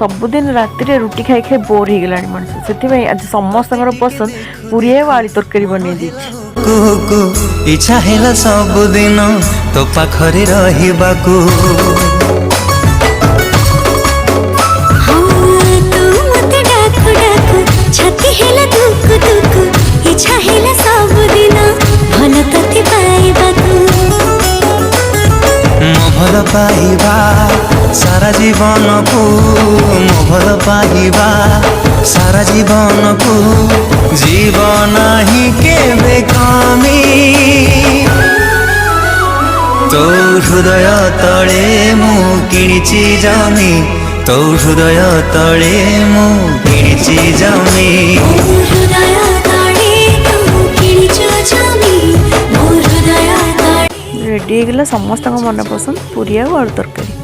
सबुदिन राति रे रुटी खाई खाई बोर हो गलानी मनुष्य से आज समस्त पसंद पूरी आलू तरकारी बन दी इच्छा है सबुदिन तो पाखरे रहिबाकू भल पाइबा सारा जीवन को मो भल पाइबा सारा जीवन को जीवन ही केबे कमी तो हृदय तले मु किणिची जमी तो हृदय तले मु किणिची जमी रेडी हो गला समस्त मन पसंद पूरी आलू तरकारी।